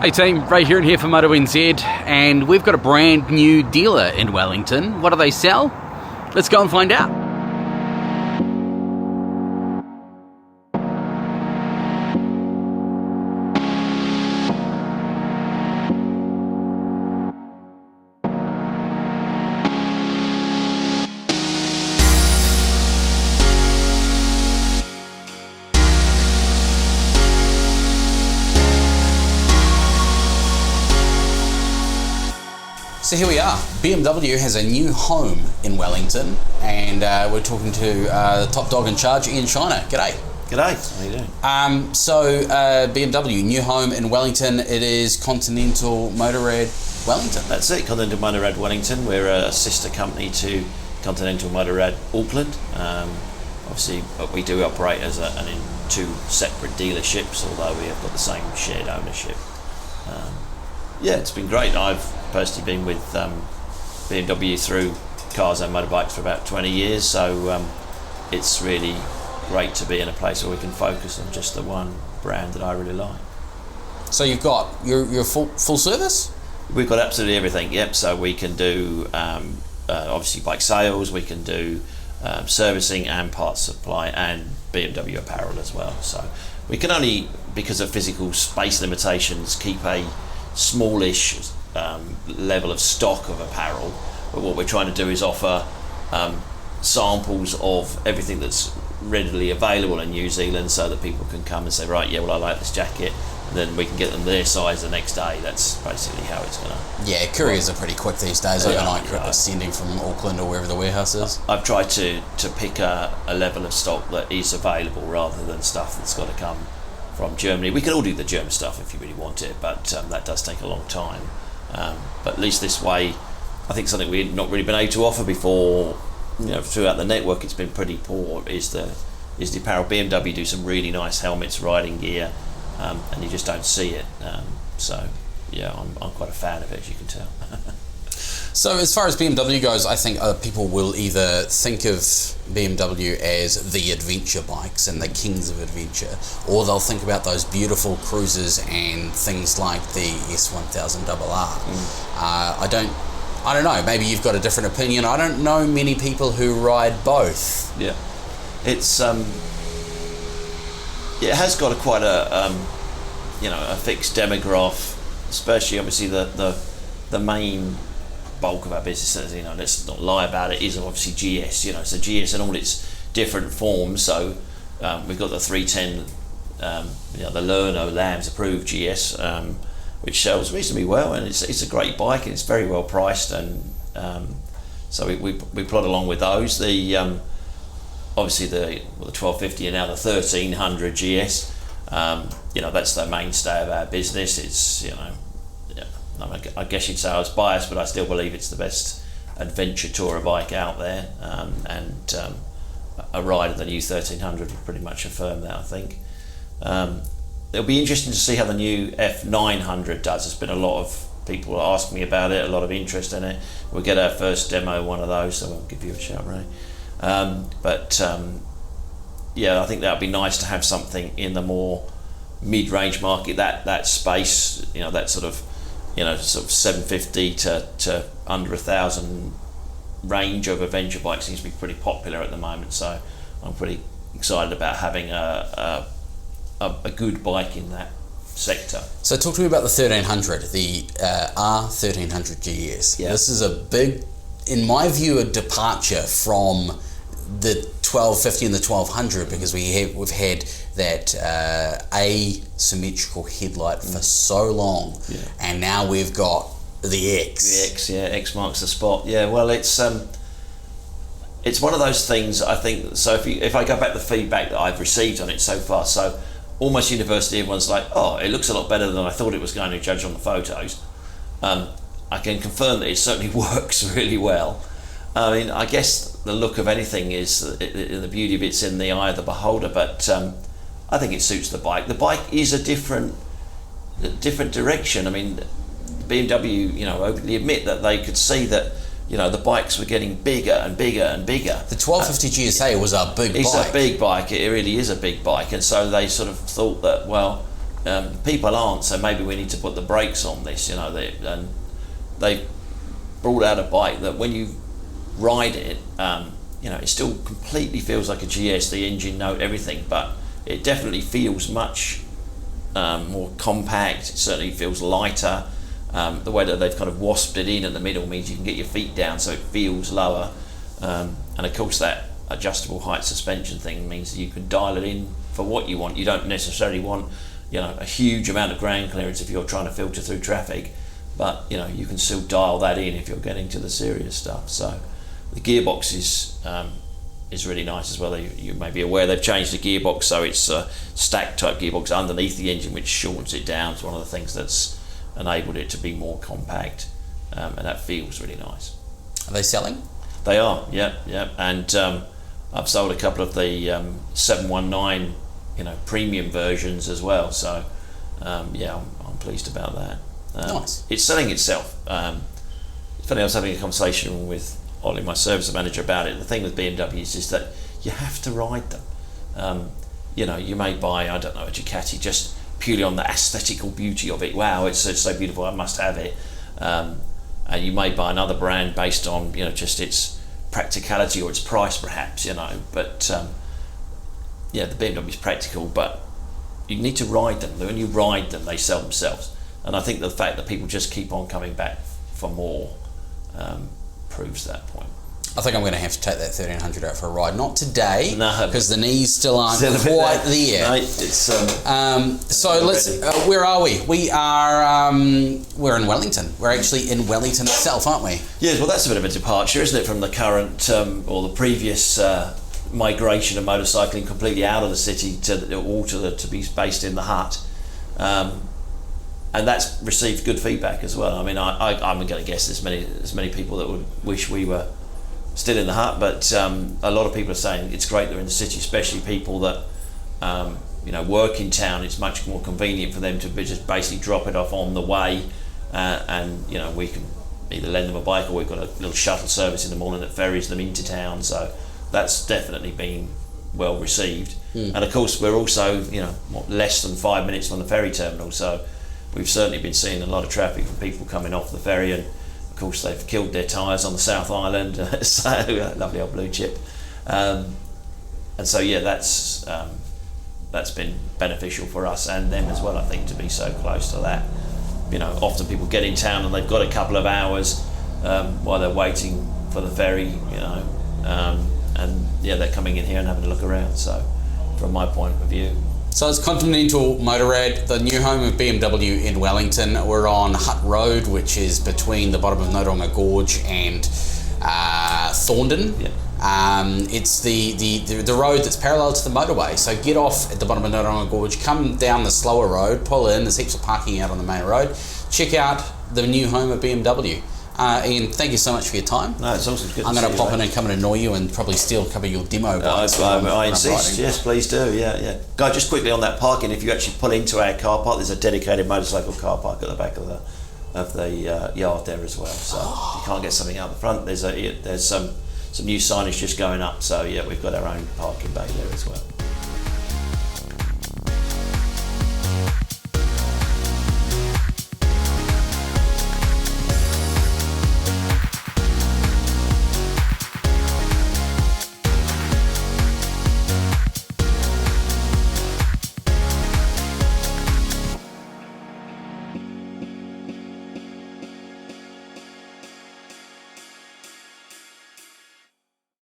Hey team, Ray here and here for MotoNZ, and we've got a brand new dealer in Wellington. What do they sell? Let's go and find out. So here we are. BMW has a new home in Wellington, and we're talking to the top dog in charge, Ian Shiner. G'day. G'day. How you doing? So BMW, new home in Wellington. It is Continental Motorrad Wellington. That's it, Continental Motorrad Wellington. We're a sister company to Continental Motorrad Auckland. Obviously, we do operate as in two separate dealerships, although we have got the same shared ownership. Yeah, it's been great. I've personally been with BMW through cars and motorbikes for about 20 years, so it's really great to be in a place where we can focus on just the one brand that I really like. So you've got your full service? We've got absolutely everything, yep. So we can do obviously bike sales, we can do servicing and parts supply and BMW apparel as well. So we can only, because of physical space limitations, keep a smallish level of stock of apparel, but what we're trying to do is offer samples of everything that's readily available in New Zealand, so that people can come and say, right, yeah, well, I like this jacket, and then we can get them their size the next day. That's basically how it's going to. Yeah, couriers are pretty quick these days. Overnight sending from Auckland or wherever the warehouse is. I've tried to pick a level of stock that is available rather than stuff that's got to come from Germany. We can all do the German stuff if you really want it, but that does take a long time. But at least this way, I think something we've not really been able to offer before, throughout the network, it's been pretty poor, is the apparel. BMW do some really nice helmets, riding gear, and you just don't see it. So yeah, I'm quite a fan of it, as you can tell. So as far as BMW goes, I think people will either think of BMW as the adventure bikes and the kings of adventure, or they'll think about those beautiful cruisers and things like the S1000RR. I don't know, maybe you've got a different opinion. I don't know many people who ride both. Yeah, it's it has got quite a fixed demographic, especially obviously the main bulk of our business, let's not lie about it, is obviously GS, so GS in all its different forms. So we've got the 310, the Lerno Lambs approved GS, which sells reasonably well, and it's a great bike, and it's very well priced, and so we plod along with those. The obviously the 1250 and now the 1300 GS, that's the mainstay of our business. It's I guess you'd say I was biased, but I still believe it's the best adventure tourer bike out there, and a ride of the new 1300 would pretty much affirm that, I think. It'll be interesting to see how the new F900 does. There's been a lot of people asking me about it, a lot of interest in it. We'll get our first demo one of those, so I'll give you a shout, Ray. Yeah, I think that would be nice to have something in the more mid-range market, that space, that sort of 750 to under 1,000 range of adventure bikes seems to be pretty popular at the moment. So I'm pretty excited about having a good bike in that sector. So talk to me about the 1300, the R1300 GS. Yeah. This is a big, in my view, a departure from the 1250 and the 1200, because we've had that asymmetrical headlight for so long, and now we've got the X. The X marks the spot. Yeah, well, it's one of those things, I think. So if I go back to the feedback that I've received on it so far, so almost universally everyone's like, oh, it looks a lot better than I thought it was going to, judge on the photos. I can confirm that it certainly works really well. I mean, I guess the look of anything is the beauty of it's in the eye of the beholder, but I think it suits the bike. The bike is a different direction. I mean, BMW, openly admit that they could see that you know, the bikes were getting bigger and bigger and bigger. The 1250 GSA was a big bike. It's a big bike, it really is a big bike. And so they sort of thought that, well, people aren't, so maybe we need to put the brakes on this, and they brought out a bike that when you ride it, it still completely feels like a GS, the engine note, everything, but it definitely feels much more compact. It certainly feels lighter. The way that they've kind of wasped it in at the middle means you can get your feet down so it feels lower, and of course that adjustable height suspension thing means that you can dial it in for what you want. You don't necessarily want a huge amount of ground clearance if you're trying to filter through traffic, but you can still dial that in if you're getting to the serious stuff. So the gearbox is really nice as well. You may be aware they've changed the gearbox, so it's a stacked type gearbox underneath the engine, which shortens it down. It's one of the things that's enabled it to be more compact, and that feels really nice. Are they selling? They are, yeah. And I've sold a couple of the 719 premium versions as well, so I'm pleased about that. Nice. It's selling itself. It's funny, I was having a conversation with Ollie, my service manager, about it. The thing with BMWs is that you have to ride them. You may buy, I don't know, a Ducati just purely on the aesthetical beauty of it. Wow, it's so beautiful, I must have it. And you may buy another brand based on just its practicality or its price, perhaps. But the BMW is practical, but you need to ride them. When you ride them, they sell themselves. And I think the fact that people just keep on coming back for more proves that point. I think I'm going to have to take that 1300 out for a ride. Not today, No, because the knees still aren't still quite there. No, it's So let's. Where are we? We are. We're in Wellington. We're actually in Wellington itself, aren't we? Yes. Well, that's a bit of a departure, isn't it, from the current or the previous migration of motorcycling completely out of the city to be based in the hut. And that's received good feedback as well. I mean, I'm going to guess there's many people that would wish we were still in the hut, but a lot of people are saying it's great they're in the city, especially people that work in town. It's much more convenient for them to just basically drop it off on the way, and we can either lend them a bike, or we've got a little shuttle service in the morning that ferries them into town. So that's definitely been well received. And of course we're also less than 5 minutes from the ferry terminal, so we've certainly been seeing a lot of traffic from people coming off the ferry, and of course they've killed their tyres on the South Island, so lovely old blue chip, and so that's been beneficial for us and them as well, I think, to be so close to that. Often people get in town and they've got a couple of hours while they're waiting for the ferry, and they're coming in here and having a look around. So from my point of view, So it's Continental Motorrad, the new home of BMW in Wellington. We're on Hutt Road, which is between the bottom of Noronga Gorge and Thorndon. Yeah. It's the road that's parallel to the motorway. So get off at the bottom of Noronga Gorge, come down the slower road, pull in. There's heaps of parking out on the main road. Check out the new home of BMW. Ian, thank you so much for your time. No, it's awesome. Good. I'm going to pop in and come and annoy you and probably steal a couple of your demo bikes. I insist. Yes, please do. Yeah. Guy, just quickly on that parking. If you actually pull into our car park, there's a dedicated motorcycle car park at the back of the yard there as well. So you can't get something out the front. There's some new signage just going up. So yeah, we've got our own parking bay there as well.